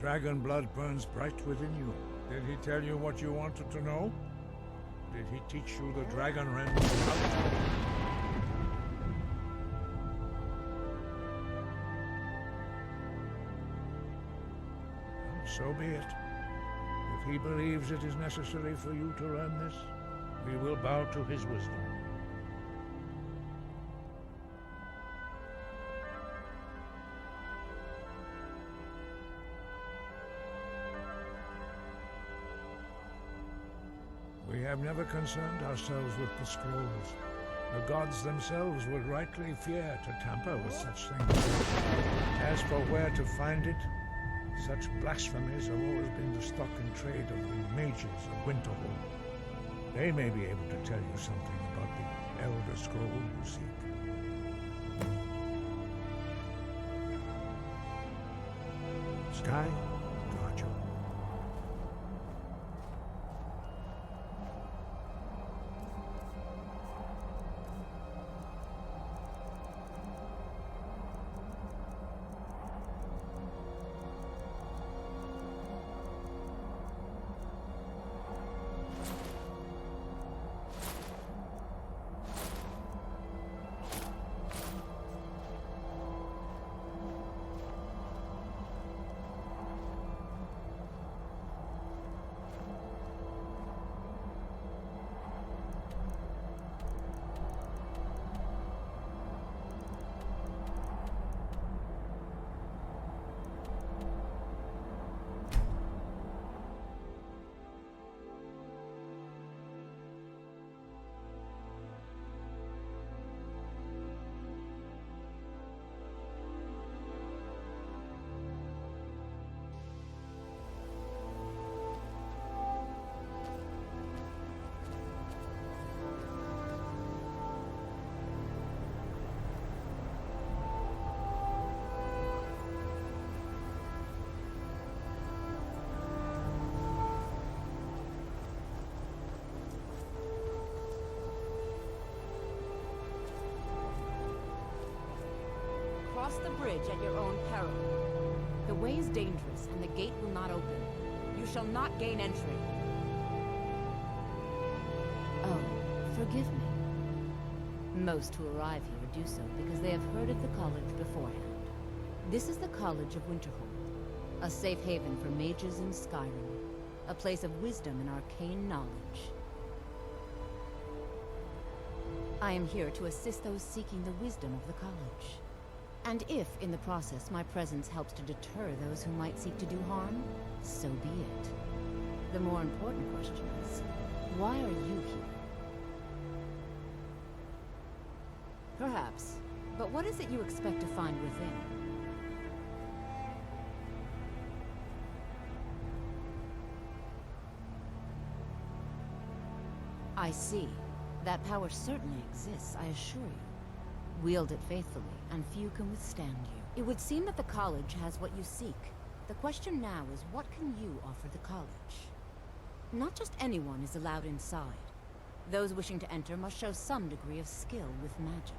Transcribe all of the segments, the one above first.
Dragon blood burns bright within you. Did he tell you what you wanted to know? Did he teach you the dragon realm? So be it. If he believes it is necessary for you to learn this, we will bow to his wisdom. We have never concerned ourselves with the scrolls. The gods themselves would rightly fear to tamper with such things. As for where to find it, such blasphemies have always been the stock and trade of the mages of Winterhold. They may be able to tell you something about the Elder Scroll you seek. Sky, guard you. Cross the bridge at your own peril. The way is dangerous, and the gate will not open. You shall not gain entry. Oh, forgive me. Most who arrive here do so because they have heard of the college beforehand. This is the College of Winterhold, a safe haven for mages in Skyrim, a place of wisdom and arcane knowledge. I am here to assist those seeking the wisdom of the college. And if, in the process, my presence helps to deter those who might seek to do harm, so be it. The more important question is, why are you here? Perhaps, but what is it you expect to find within? I see. That power certainly exists, I assure you. Wield it faithfully, and few can withstand you. It would seem that the college has what you seek. The question now is, what can you offer the college? Not just anyone is allowed inside. Those wishing to enter must show some degree of skill with magic.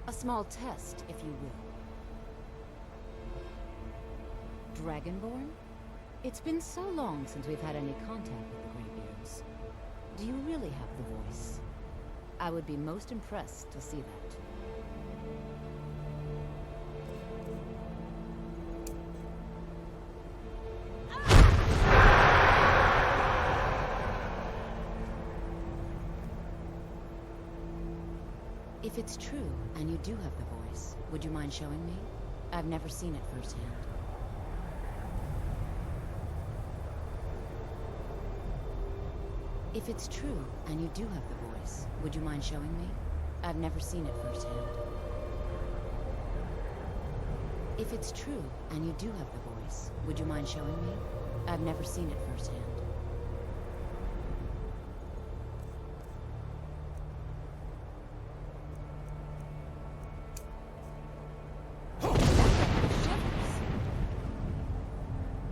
A small test, if you will. Dragonborn? It's been so long since we've had any contact with the Greybeards. Do you really have the voice? I would be most impressed to see that. If it's true, and you do have the voice, would you mind showing me? I've never seen it firsthand. If it's true, and you do have the voice, would you mind showing me? I've never seen it firsthand. If it's true, and you do have the voice, would you mind showing me? I've never seen it firsthand.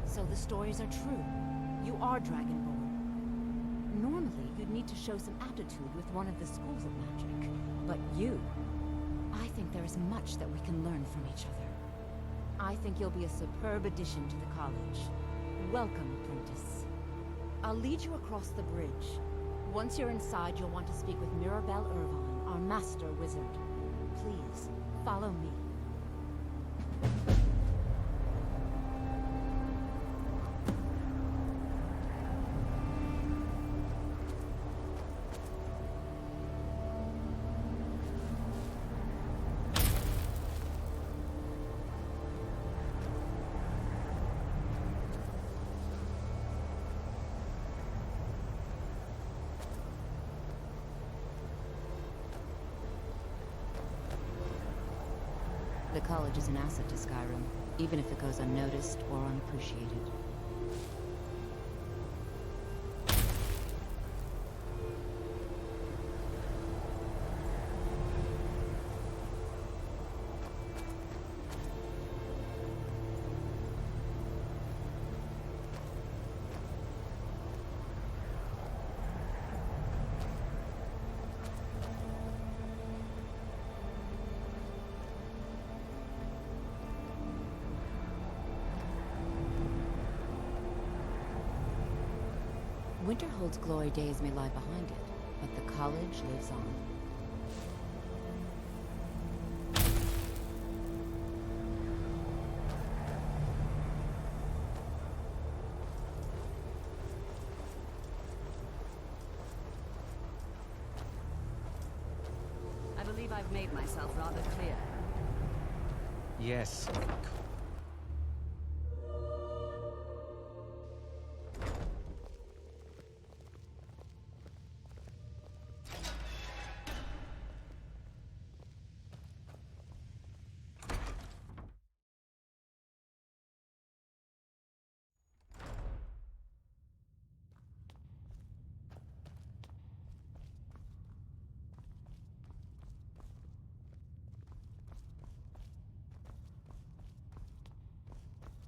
So the stories are true. You are Dragonborn. Normally, you'd need to show some aptitude with one of the schools of magic. But you... I think there is much that we can learn from each other. I think you'll be a superb addition to the college. Welcome, apprentice. I'll lead you across the bridge. Once you're inside, you'll want to speak with Mirabelle Irvine, our master wizard. Please, follow me. The college is an asset to Skyrim, even if it goes unnoticed or unappreciated. Winterhold's glory days may lie behind it, but the college lives on. I believe I've made myself rather clear. Yes.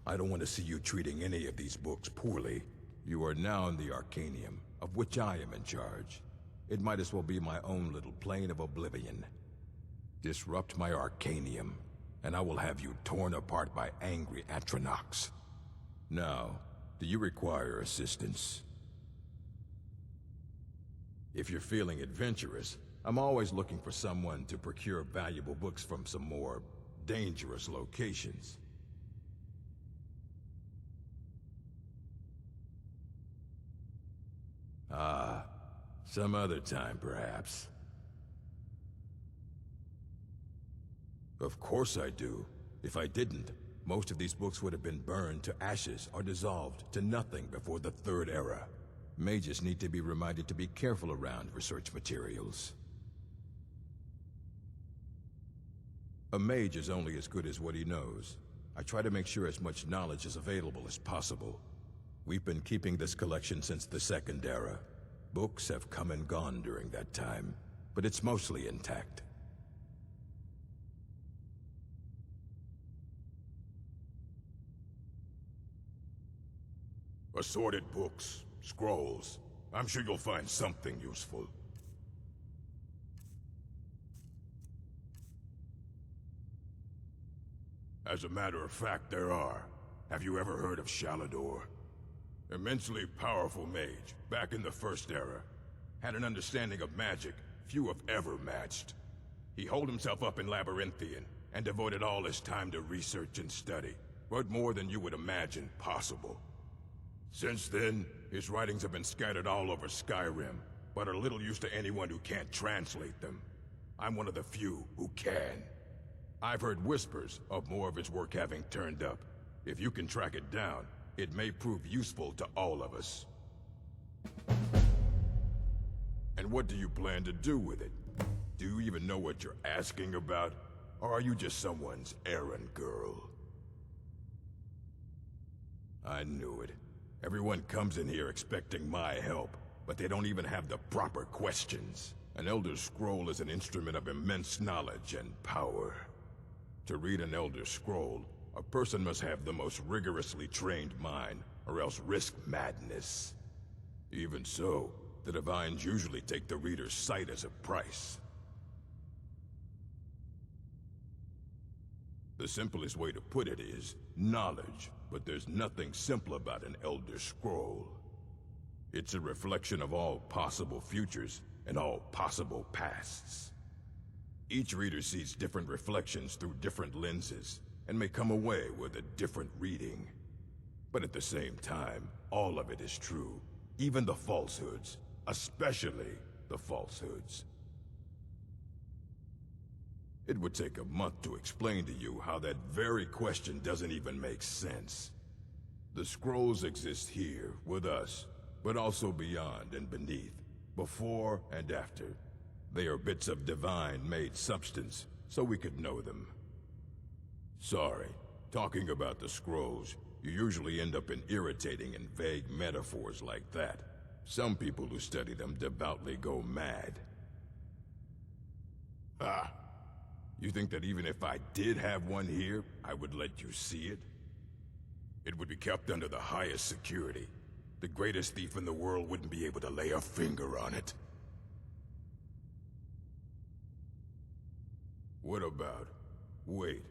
I don't want to see you treating any of these books poorly. You are now in the Arcanium, of which I am in charge. It might as well be my own little plane of Oblivion. Disrupt my Arcanium, and I will have you torn apart by angry Atronachs. Now, do you require assistance? If you're feeling adventurous, I'm always looking for someone to procure valuable books from some more dangerous locations. Ah, some other time, perhaps. Of course I do. If I didn't, most of these books would have been burned to ashes or dissolved to nothing before the Third Era. Mages need to be reminded to be careful around research materials. A mage is only as good as what he knows. I try to make sure as much knowledge is available as possible. We've been keeping this collection since the Second Era. Books have come and gone during that time, but it's mostly intact. Assorted books, scrolls. I'm sure you'll find something useful. As a matter of fact, there are. Have you ever heard of Shalador? Immensely powerful mage, back in the First Era. Had an understanding of magic few have ever matched. He holed himself up in Labyrinthian, and devoted all his time to research and study, but more than you would imagine possible. Since then, his writings have been scattered all over Skyrim, but are little use to anyone who can't translate them. I'm one of the few who can. I've heard whispers of more of his work having turned up. If you can track it down, it may prove useful to all of us. And what do you plan to do with it? Do you even know what you're asking about? Or are you just someone's errand girl? I knew it. Everyone comes in here expecting my help, but they don't even have the proper questions. An Elder Scroll is an instrument of immense knowledge and power. To read an Elder Scroll, a person must have the most rigorously trained mind, or else risk madness. Even so, the Divines usually take the reader's sight as a price. The The simplest way to put it is knowledge, but there's nothing simple about an Elder Scroll. It's a reflection of all possible futures and all possible pasts. Each reader sees different reflections through different lenses, and may come away with a different reading. But at the same time, all of it is true, even the falsehoods, especially the falsehoods. It would take a month to explain to you how that very question doesn't even make sense. The scrolls exist here, with us, but also beyond and beneath, before and after. They are bits of divine-made substance, so we could know them. Sorry, talking about the scrolls, you usually end up in irritating and vague metaphors like that. Some people who study them devoutly go mad. Ah, you think that even if I did have one here, I would let you see it? It would be kept under the highest security. The greatest thief in the world wouldn't be able to lay a finger on it. What about... Wait.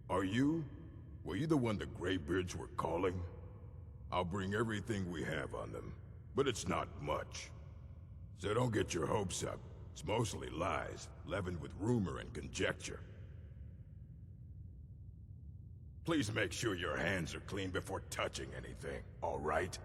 Were you the one the Greybeards were calling? I'll bring everything we have on them, but it's not much. So don't get your hopes up. It's mostly lies, leavened with rumor and conjecture. Please make sure your hands are clean before touching anything, all right?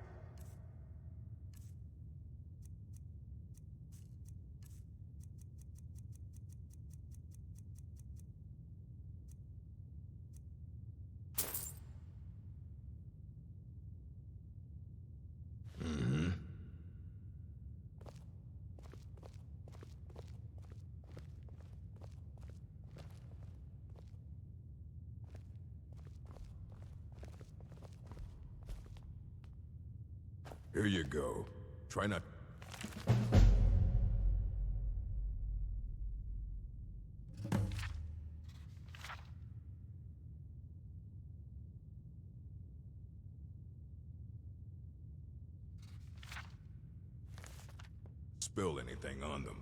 Here you go. Try not... spill anything on them.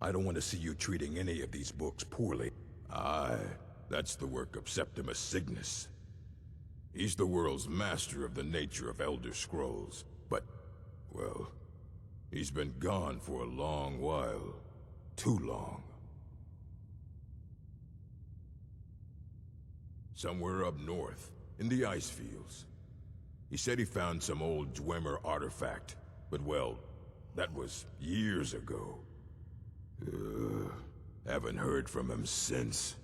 I don't want to see you treating any of these books poorly. Aye, that's the work of Septimus Cygnus. He's the world's master of the nature of Elder Scrolls, but, well, he's been gone for a long while. Too long. Somewhere up north, in the ice fields. He said he found some old Dwemer artifact, but well, that was years ago. Haven't heard from him since.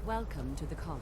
Welcome to the college.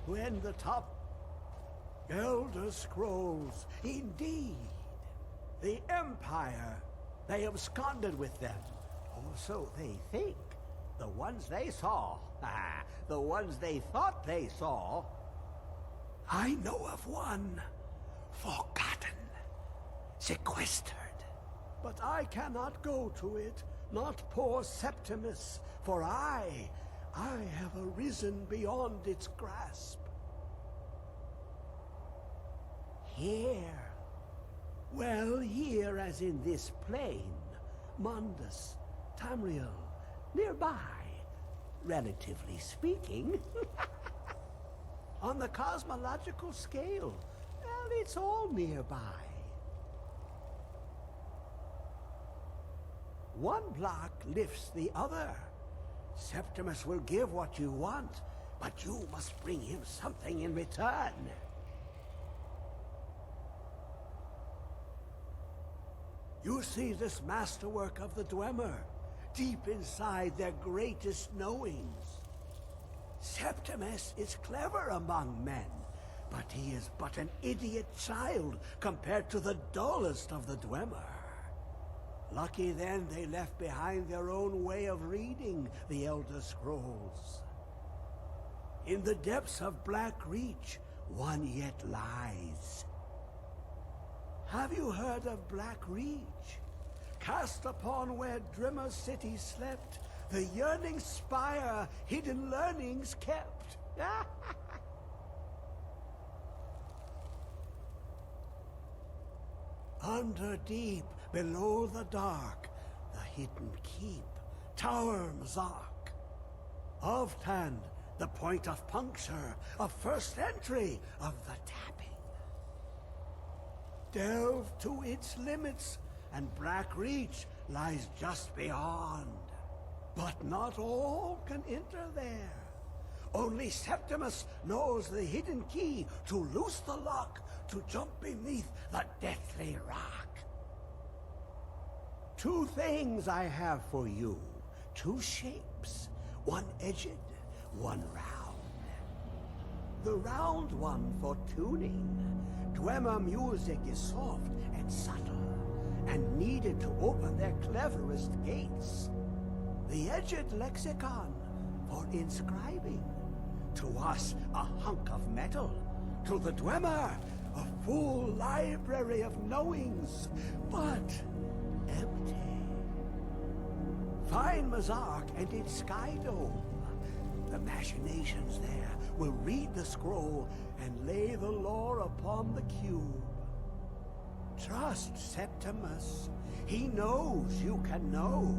when the top... Elder Scrolls, indeed. The Empire. They absconded with them. Or so they think. The ones they saw. The ones they thought they saw. I know of one. Forgotten. Sequestered. But I cannot go to it. Not poor Septimus. For I have arisen beyond its grasp. Here. Well, here as in this plain. Mundus, Tamriel, nearby, relatively speaking. On the cosmological scale, well, it's all nearby. One block lifts the other. Septimus will give what you want, but you must bring him something in return. You see this masterwork of the Dwemer, deep inside their greatest knowings. Septimus is clever among men, but he is but an idiot child compared to the dullest of the Dwemer. Lucky then they left behind their own way of reading the Elder Scrolls. In the depths of Black Reach, one yet lies. Have you heard of Black Reach? Cast upon where Drimmer City slept, the yearning spire hidden learnings kept. Under deep, below the dark, the hidden keep, Tower Mazark. Oftand, the point of puncture, of first entry, of the tapping. Delve to its limits, and Black Reach lies just beyond. But not all can enter there. Only Septimus knows the hidden key to loose the lock, to jump beneath the deathly rock. Two things I have for you. Two shapes. One edged, one round. The round one for tuning. Dwemer music is soft and subtle, and needed to open their cleverest gates. The edged lexicon for inscribing. To us, a hunk of metal. To the Dwemer, a full library of knowings, but empty. Find Mazark and its sky dome. The machinations there will read the scroll and lay the lore upon the cube. Trust Septimus. He knows you can know.